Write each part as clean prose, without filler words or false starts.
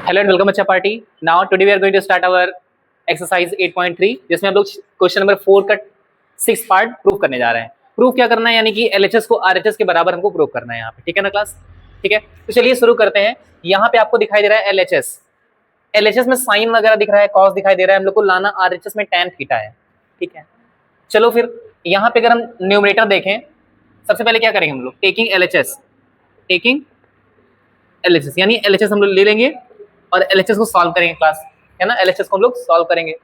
Hello and welcome बच्चा party. Now today we are going to start our exercise 8.3 जिसमें हम लोग question number 4 का 6 पार्ट प्रूव करने जा रहे हैं। प्रूव क्या करना है, यानी कि एलएचएस को आरएचएस के बराबर हमको प्रूव करना है यहाँ पे। ठीक है ना क्लास? ठीक है, तो चलिए शुरू करते हैं। यहाँ पे आपको दिखाई दे रहा है एलएचएस। एलएचएस में साइन वगैरह दिख रहा है, कॉस दिखाई दे रहा है, हम लोग को लाना आरएचएस में tan थीटा है। ठीक है, चलो फिर यहाँ पे अगर हम न्यूमरेटर देखें, सबसे पहले क्या करेंगे हम लोग, टेकिंग एलएचएस यानी एलएचएस हम लोग ले लेंगे और एलएचएस को सॉल्व करेंगे क्लास, है ना। एलएचएस को हम लोग सॉल्व करेंगे।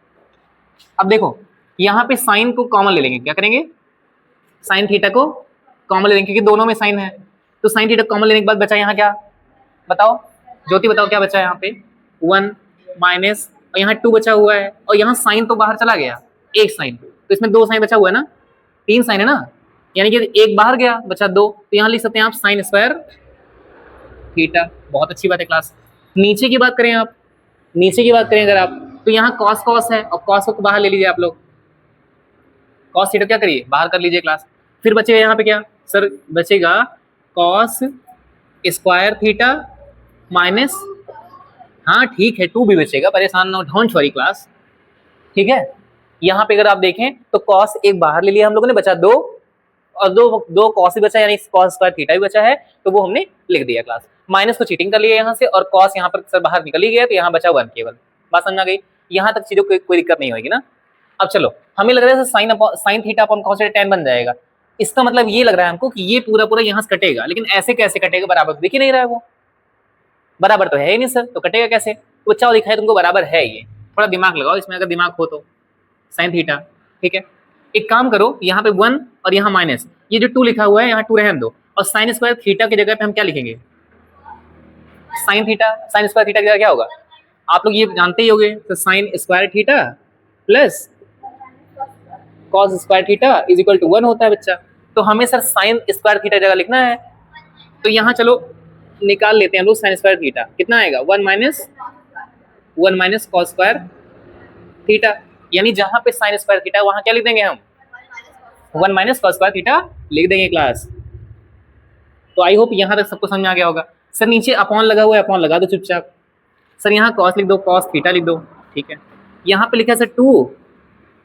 अब देखो यहाँ पे साइन को कॉमन ले लेंगे, क्या करेंगे, साइन थीटा को कॉमन ले लेंगे क्योंकि दोनों में साइन है। तो साइन थीटा कॉमन लेने के बाद बचा यहाँ क्या, बताओ ज्योति, बताओ क्या बचा है यहाँ पे, 1 माइनस और यहाँ 2 बचा हुआ है और यहाँ साइन तो बाहर चला गया, एक साइन, तो इसमें 2 साइन बचा हुआ है ना, 3 साइन है ना, यानी कि एक बाहर गया बचा 2, तो यहाँ लिख सकते हैं आप साइन स्क्वायर थीटा। बहुत अच्छी बात है क्लास। नीचे की बात करें आप, नीचे की बात करें अगर आप, तो यहाँ कॉस कॉस है और कॉस को बाहर ले लीजिए आप लोग, कॉस थीटा क्या करिए बाहर कर लीजिए क्लास। फिर बचेगा यहाँ पे क्या सर, बचेगा कॉस स्क्वायर थीटा माइनस, हाँ ठीक है 2 भी बचेगा, परेशान ना हो, डोंट वरी क्लास। ठीक है, यहाँ पे अगर आप देखें तो कॉस एक बाहर ले लिया हम लोगों ने, बचा 2 और दो कॉस भी बचा, यानी कॉस स्क्वायर थीटा भी बचा है, तो वो हमने लिख दिया क्लास। माइनस को चीटिंग कर लिया यहाँ से और कॉस यहाँ पर सर बाहर निकल ही गया, तो यहाँ बचा 1 केवल। बात समझ आ गई, यहाँ तक चीजों कोई दिक्कत नहीं होगी ना। अब चलो, हमें लग रहा है sine theta upon cos theta tan बन जाएगा। इसका मतलब ये लग रहा है हमको कि ये पूरा पूरा यहाँ से कटेगा, लेकिन ऐसे कैसे कटेगा, बराबर दिख ही नहीं रहा है, वो बराबर तो है ही नहीं सर, तो कटेगा कैसे। तो बच्चा दिखाई तुमको बराबर है, ये थोड़ा दिमाग लगाओ इसमें अगर दिमाग हो तो। साइन थीटा, ठीक है, एक काम करो, यहाँ पे 1 और यहाँ माइनस, ये जो 2 लिखा हुआ है यहाँ 2 रहने दो, और साइन स्क्वायर थीटा की जगह पे हम क्या लिखेंगे, sine theta. Sign square theta की जगह क्या होगा, आप लोग ये जानते ही होंगे, तो sine square theta plus cos square theta is equal to 1 होता है बच्चा। तो हमें सर साइन स्क्वायर थीटा जगह लिखना है, तो यहाँ चलो निकाल लेते हैं हम लोग साइन स्क्वायर थीटा, कितना आएगा 1 माइनस कॉस स्क्वायर थीटा, यानी जहां पे साइन स्क्वायर थीटा वहां क्या लिख देंगे हम, 1 माइनस कॉस स्क्वायर थीटा लिख देंगे क्लास। तो आई होप यहाँ तक सबको समझ में आ गया होगा। सर नीचे अपॉन लगा हुआ है, अपॉन लगा दो चुपचाप। सर यहाँ कॉस लिख दो, कॉस थीटा लिख दो, ठीक है। यहाँ पे लिखा है sir 2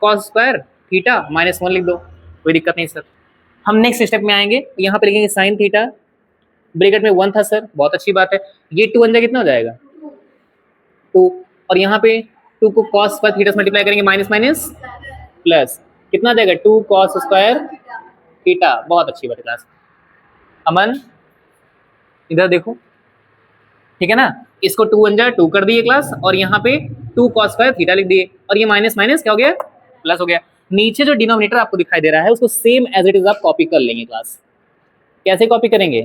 cos square theta minus 1 लिख दो, कोई दिक्कत नहीं सर। हम नेक्स्ट स्टेप में आएंगे, यहाँ पे लिखेंगे साइन थीटा, ब्रैकेट में 1 था सर, बहुत अच्छी बात है, ये 2 अंदर कितना हो जाएगा 2, और यहाँ पे 2 को कॉस स्क्वायर थीटा से मल्टीप्लाई करेंगे, माइनस माइनस प्लस, कितना जाएगा 2 कॉस स्क्वायर थीटा। बहुत अच्छी बात है क्लास। अमन इधर देखो, ठीक है ना, इसको 2 अंदर 2 कर दिए क्लास, और यहाँ पे 2 कॉस स्क्वायर थीटा लिख दिए, और ये माइनस माइनस क्या हो गया, प्लस हो गया। नीचे जो डिनोमिनेटर आपको दिखाई दे रहा है उसको सेम एज इट इज आप कॉपी कर लेंगे क्लास। कैसे कॉपी करेंगे,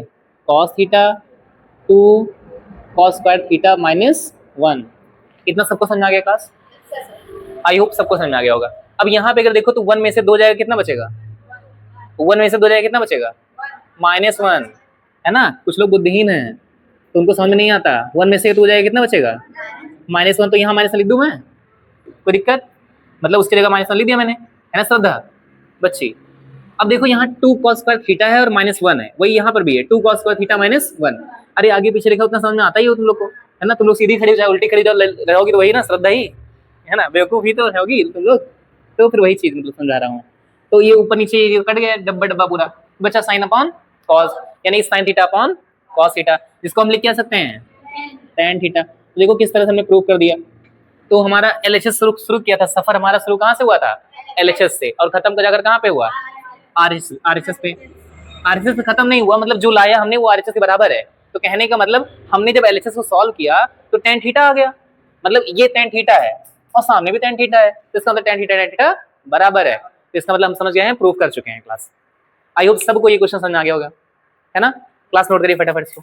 cos theta 2 cos square theta minus 1, इतना सबको समझ आ गया क्लास? आई होप सबको समझ में आ गया होगा। अब यहाँ पे अगर देखो तो 1 में से 2 जाएगा, कितना बचेगा, 1 में से 2 जाएगा, कितना बचेगा, -1, है ना। कुछ लोग बुद्धिहीन हैं तो उनको समझ में नहीं आता, 1 में से 2 जाएगा, कितना बचेगा, -1, तो यहाँ माइनस लिख दूं मैं, कोई दिक्कत, मतलब उसकी जगह -1 लिख दिया मैंने, है ना श्रद्धा बच्ची। अब देखो यहाँ 2 कॉस स्क्वायर थीटा है और -1 है, वही यहाँ पर भी है 2 कॉस स्क्वायर थीटा -1। अरे आगे पीछे लिखा उतना समझ में आता ही हो तुम लोग को, है ना। तुम लोग सीधी खड़ी चाहे उल्टी खड़ी रहोगी तो वही ना श्रद्धा ही, है ना, बेवकूफ़ ही तो होगी तुम लोग, तो फिर वही चीज़ मतलब समझा रहा हूँ। तो ये ऊपर नीचे ये कट गया डब्बा डब्बा पूरा, बचा साइन अपॉन कॉस, यानी sine theta upon cos theta, जिसको हम लिख क्या सकते हैं tan थीटा। तो देखो किस तरह से हमने प्रूव कर दिया। तो हमारा एलएचएस शुरू किया था, सफर हमारा शुरू कहाँ से हुआ था, एलएचएस से, और खत्म जाकर कहाँ पे हुआ, आरएचएस पे। आरएचएस पे खत्म नहीं हुआ, मतलब जो लाया हमने वो आरएचएस के बराबर है। तो कहने का मतलब हमने जब एलएचएस को सॉल्व किया तो tan थीटा आ गया, मतलब ये tan थीटा है और सामने भी tan थीटा है, तो इसका मतलब tan थीटा बराबर है। तो इसका मतलब हम समझ गए हैं, प्रूव कर चुके हैं क्लास। आई होप सबको ये क्वेश्चन समझ आ गया होगा, है ना। क्लास नोट करिए फटाफट इसको।